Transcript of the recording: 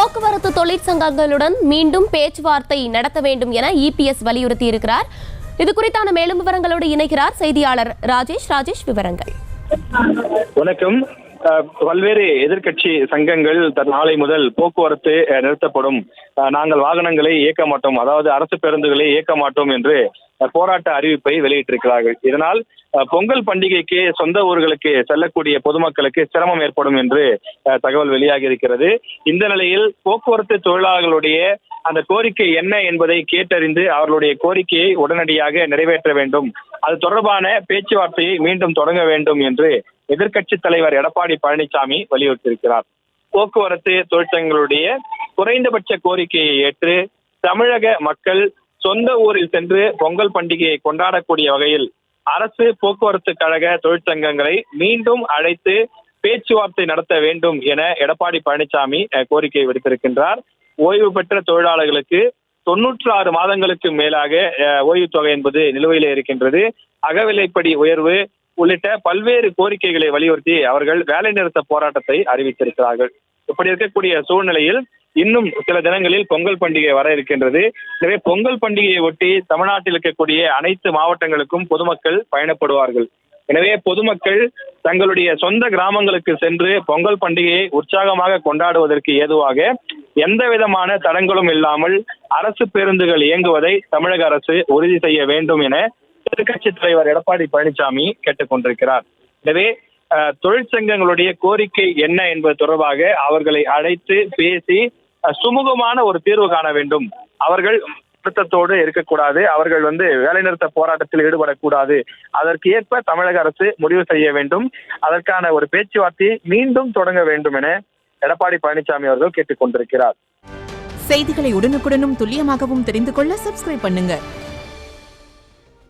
போக்குவரத்து தொழிற்சங்கங்களுடன் மீண்டும் பேச்சுவார்த்தை நடத்த வேண்டும் என இபிஎஸ் வலியுறுத்தி இருக்கிறார். இது குறித்தான மேலும் விவரங்களோடு இணைகிறார் செய்தியாளர் ராஜேஷ். விவரங்கள். வணக்கம். பல்வேறு எதிர்கட்சி சங்கங்கள் நாளை முதல் போக்குவரத்து நிறுத்தப்படும், நாங்கள் வாகனங்களை இயக்க மாட்டோம், அதாவது அரசு பேருந்துகளை இயக்க மாட்டோம் என்று போராட்ட அறிவிப்பை வெளியிட்டிருக்கிறார்கள். இதனால் பொங்கல் பண்டிகைக்கு சொந்த ஊர்களுக்கு செல்லக்கூடிய பொதுமக்களுக்கு சிரமம் ஏற்படும் என்று தகவல் வெளியாகி இருக்கிறது. இந்த நிலையில் போக்குவரத்து தொழிலாளர்களுடைய அந்த கோரிக்கை என்ன என்பதை கேட்டறிந்து அவர்களுடைய கோரிக்கையை உடனடியாக நிறைவேற்ற வேண்டும், அது தொடர்பான பேச்சுவார்த்தையை மீண்டும் தொடங்க வேண்டும் என்று எதிர்க்கட்சி தலைவர் எடப்பாடி பழனிசாமி வலியுறுத்தியிருக்கிறார். போக்குவரத்து தொழிற்சங்கங்களுடைய குறைந்தபட்ச கோரிக்கையை ஏற்று தமிழக மக்கள் சொந்த ஊரில் சென்று பொங்கல் பண்டிகையை கொண்டாடக்கூடிய வகையில் அரசு போக்குவரத்து கழக தொழிற்சங்கங்களை மீண்டும் அழைத்து பேச்சுவார்த்தை நடத்த வேண்டும் என எடப்பாடி பழனிசாமி கோரிக்கை விடுத்திருக்கின்றார். ஓய்வு பெற்ற தொழிலாளர்களுக்கு 96 மாதங்களுக்கு மேலாக ஓய்வு தொகை என்பது நிலுவையிலே இருக்கின்றது. அகவிலைப்படி உயர்வு உள்ளிட்ட பல்வேறு கோரிக்கைகளை வலியுறுத்தி அவர்கள் வேலை நிறுத்த போராட்டத்தை அறிவித்திருக்கிறார்கள். இப்படி இருக்கக்கூடிய சூழ்நிலையில் இன்னும் சில தினங்களில் பொங்கல் பண்டிகை வர இருக்கின்றது. எனவே பொங்கல் பண்டிகையை ஒட்டி தமிழ்நாட்டில் இருக்கக்கூடிய அனைத்து மாவட்டங்களுக்கும் பொதுமக்கள் பயணப்படுவார்கள். எனவே பொதுமக்கள் தங்களுடைய சொந்த கிராமங்களுக்கு சென்று பொங்கல் பண்டிகையை உற்சாகமாக கொண்டாடுவதற்கு ஏதுவாக எந்த விதமான தடங்களும் இல்லாமல் அரசு பேருந்துகள் இயங்குவதை தமிழக அரசு உறுதி செய்ய வேண்டும் என எதிர்க்கட்சி தலைவர் எடப்பாடி பழனிசாமி கேட்டுக்கொண்டிருக்கிறார். எனவே தொழிற்சங்கங்களுடைய கோரிக்கை என்ன என்பது தொடர்பாக அவர்களை அழைத்து பேசி சுமூகமான ஒரு தீர்வு காண வேண்டும். அவர்கள் அழுத்தத்தோடு இருக்கக்கூடாது, அவர்கள் வேலைநிறுத்த போராட்டத்தில் ஈடுபடக்கூடாது. அதற்கு ஏற்ப தமிழக அரசு முடிவு செய்ய வேண்டும். அதற்கான ஒரு பேச்சுவார்த்தையை மீண்டும் தொடங்க வேண்டும் என எடப்பாடி பழனிசாமி அவர்கள் கேட்டுக்கொண்டிருக்கிறார். செய்திகளை உடனுக்குடனும் துல்லியமாகவும் தெரிந்து கொள்ள சப்ஸ்கிரைப் பண்ணுங்க.